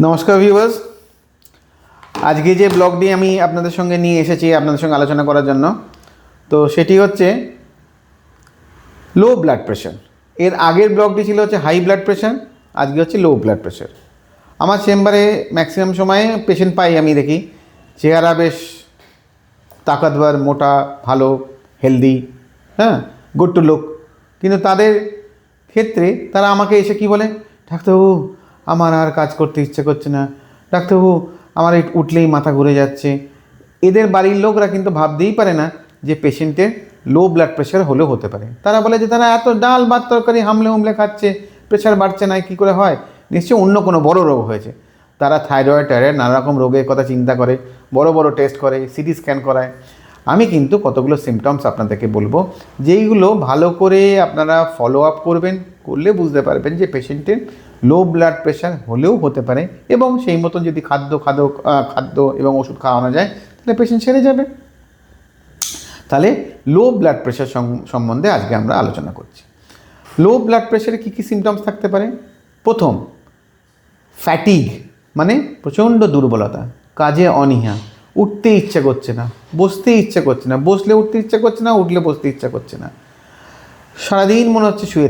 নমস্কার ভিউয়ার্স, আজকে যে ব্লগটি আমি আপনাদের সঙ্গে নিয়ে এসেছি আপনাদের সঙ্গে আলোচনা করার জন্য, তো সেটি হচ্ছে লো ব্লাড প্রেশার। এর আগের ব্লগটি ছিল হচ্ছে হাই ব্লাড প্রেশার, আজকে হচ্ছে লো ব্লাড প্রেশার। আমার চেম্বারে ম্যাক্সিমাম সময়ে পেশেন্ট পাই, আমি দেখি চেহারা বেশ তাকতবার, মোটা, ভালো, হেলদি, গুড টু লুক, কিন্তু তাদের ক্ষেত্রে তারা আমাকে এসে কি বলে, ডাক্তারবাবু আমার আর কাজ করতে ইচ্ছে করছে না, ডাক্তারবাবু আমার উঠলেই মাথা ঘুরে যাচ্ছে। এদের বাড়ির লোকরা কিন্তু ভাবতেই পারে না যে পেশেন্টের লো ব্লাড প্রেশার হলেও হতে পারে। তারা বলে যে তারা এত ডাল ভাত তরকারি হামলে খাচ্ছে, প্রেশার বাড়ছে না, কী করে হয়? নিশ্চয়ই অন্য কোনো বড় রোগ হয়েছে। তারা থাইরয়েড নানা রকম রোগের কথা চিন্তা করে, বড় বড় টেস্ট করে, সিটি স্ক্যান করায়। আমি কিন্তু কতগুলো সিমটমস আপনাদেরকে বলবো, যেইগুলো ভালো করে আপনারা ফলো আপ করবেন, করলে বুঝতে পারবেন যে পেশেন্টের লো ব্লাড প্রেশার হলেও হতে পারে, এবং সেই মতন যদি খাদ্য এবং ওষুধ খাওয়ানো যায় তাহলে পেশেন্ট সেরে যাবে। তাহলে লো ব্লাড প্রেশার সম্বন্ধে আজকে আমরা আলোচনা করছি। লো ব্লাড প্রেশারে কী কী সিমটমস থাকতে পারে? প্রথম, ফ্যাটিগ, মানে প্রচণ্ড দুর্বলতা, কাজে অনীহা, উঠতে ইচ্ছা করছে না, বসতে ইচ্ছা করছে না, বসলে উঠতে ইচ্ছা করছে না, উঠলে বসতে ইচ্ছা করছে না, সারাদিন মনে হচ্ছে শুয়ে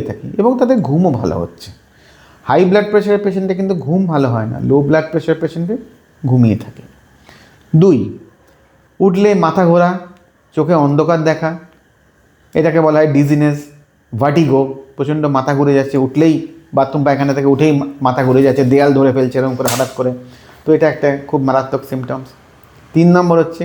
থাকি এবং তাদের ঘুমও ভালো হচ্ছে। হাই ব্লাড প্রেশারের পেশেন্টে কিন্তু ঘুম ভালো হয় না, লো ব্লাড প্রেশার পেশেন্টে ঘুমিয়ে থাকে। 2, উঠলে মাথা ঘোরা, চোখে অন্ধকার দেখা, এটাকে বলা হয় ডিজিনেস, ভার্টিগো, প্রচণ্ড মাথা ঘুরে যাচ্ছে, উঠলেই বাথরুম পায়খানা থেকে উঠেই মাথা ঘুরে যাচ্ছে, দেয়াল ধরে ফেলছে এরকম করে হঠাৎ করে। তো এটা একটা খুব মারাত্মক সিমটমস। 3 নম্বর হচ্ছে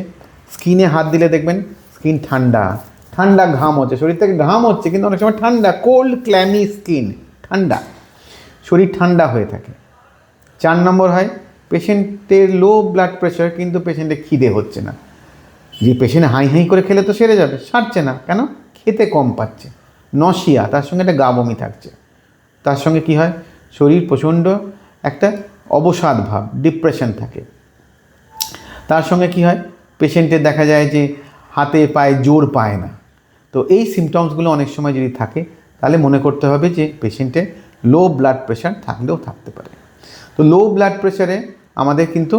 স্কিনে হাত দিলে দেখবেন স্কিন ঠান্ডা ঘাম হচ্ছে, শরীর থেকে ঘাম হচ্ছে, কিন্তু অনেক সময় ঠান্ডা, কোল্ড ক্ল্যামি স্কিন, ঠান্ডা, শরীর ঠান্ডা হয়ে থাকে। 4 নম্বর হয় পেশেন্টের লো ব্লাড প্রেশার কিন্তু পেশেন্টের খিদে হচ্ছে না। যে পেশেন্ট হাই করে খেলে তো সেরে যাবে, সারছে না কেন? খেতে কম পাচ্ছে, নশিয়া, তার সঙ্গে একটা গা বমি থাকছে। তার সঙ্গে কি হয়, শরীর প্রচণ্ড একটা অবসাদ ভাব, ডিপ্রেশন থাকে। তার সঙ্গে কি হয়, পেশেন্টের দেখা যায় যে হাতে পায়ে জোর পায় না। তো এই সিমটমসগুলো অনেক সময় যদি থাকে তাহলে মনে করতে হবে যে পেশেন্টের লো ব্লাড প্রেশার থাকলেও থাকতে পারে। তো লো ব্লাড প্রেশারে আমাদের কিন্তু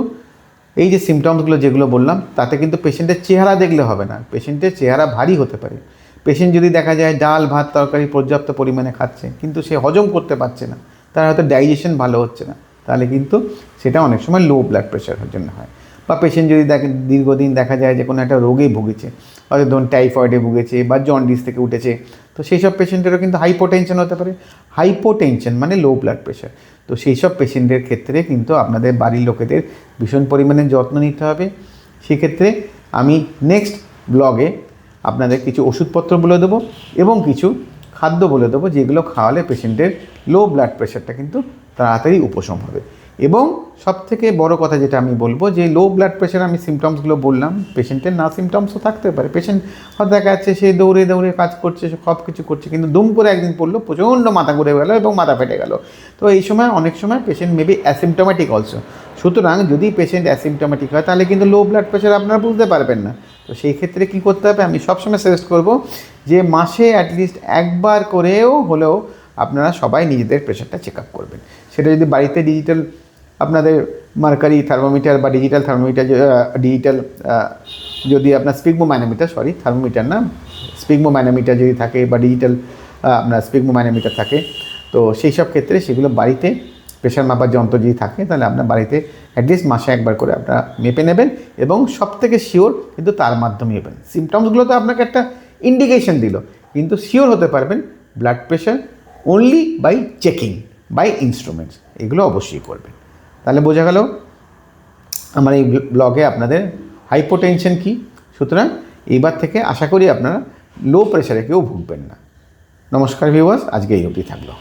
এই যে সিমটমসগুলো যেগুলো বললাম, তাতে কিন্তু পেশেন্টের চেহারা দেখলে হবে না, পেশেন্টের চেহারা ভারী হতে পারে। পেশেন্ট যদি দেখা যায় ডাল ভাত তরকারি পর্যাপ্ত পরিমাণে খাচ্ছে কিন্তু সে হজম করতে পারছে না, তার হয়তো ডাইজেশন ভালো হচ্ছে না, তাহলে কিন্তু সেটা অনেক সময় লো ব্লাড প্রেশারের জন্য হয়। বা পেশেন্ট যদি দীর্ঘদিন দেখা যায় যে কোনো একটা রোগে ভুগেছে, হয়তো ধরুন টাইফয়েডে ভুগেছে বা জন্ডিস থেকে উঠেছে, তো সেই সব পেশেন্টেরও কিন্তু হাইপোটেনশন হতে পারে। হাইপোটেনশন মানে লো ব্লাড প্রেশার। তো সেই সব পেশেন্টের ক্ষেত্রে কিন্তু আপনাদের বাড়ির লোকেদের ভীষণ পরিমাণে যত্ন নিতে হবে। সেক্ষেত্রে আমি নেক্সট ব্লগে আপনাদের কিছু ওষুধপত্র বলে দেবো এবং কিছু খাদ্য বলে দেবো, যেগুলো খাওয়ালে পেশেন্টের লো ব্লাড প্রেশারটা কিন্তু তাড়াতাড়ি উপশম হবে। এবং সবথেকে বড় কথা যেটা আমি বলবো, যে লো ব্লাড প্রেশার আমি সিমটমসগুলো বললাম, পেশেন্টের না সিমটমসও থাকতে পারে। পেশেন্ট হয়তো দেখা যাচ্ছে সে দৌড়ে কাজ করছে, সব কিছু করছে, কিন্তু দুম করে একদিন পড়লো, প্রচণ্ড মাথা ঘুরে গেলো এবং মাথা ফেটে গেল। তো এই সময় অনেক সময় পেশেন্ট মেবি অ্যাসিমটোম্যাটিক অলসো। সুতরাং যদি পেশেন্ট অ্যাসিমটোম্যাটিক হয় তাহলে কিন্তু লো ব্লাড প্রেশার আপনারা বুঝতে পারবেন না। তো সেই ক্ষেত্রে কী করতে হবে, আমি সবসময় সাজেস্ট করব যে মাসে অ্যাটলিস্ট একবার করেও হলেও আপনারা সবাই নিজেদের প্রেশারটা চেক আপ করবেন। সেটা যদি বাড়িতে ডিজিটাল আপনাদের মার্কারি থার্মোমিটার বা ডিজিটাল থার্মোমিটার, যদি আপনার স্পিগমোম্যানোমিটার যদি থাকে বা ডিজিটাল আপনার স্পিগমোম্যানোমিটার থাকে, তো সেই সব ক্ষেত্রে সেগুলো বাড়িতে প্রেশার মাপার যন্ত্র যদি থাকে তাহলে আপনার বাড়িতে অ্যাটলিস্ট মাসে একবার করে আপনারা মেপে নেবেন, এবং সবথেকে শিওর কিন্তু তার মাধ্যমে নেবেন। সিমটমসগুলো তো আপনাকে একটা ইন্ডিকেশন দিল, কিন্তু শিওর হতে পারবেন blood pressure only by checking, by instruments, এগুলো অবশ্যই করবেন। তাহলে বোঝা গেল আমার এই ব্লগে আপনাদের হাইপোটেনশন কী। সুতরাং এইবার থেকে আশা করি আপনারা লো প্রেশারে কেউ ভুগবেন না। নমস্কার ভিউয়ার্স, আজকে এই অবধি থাকলো।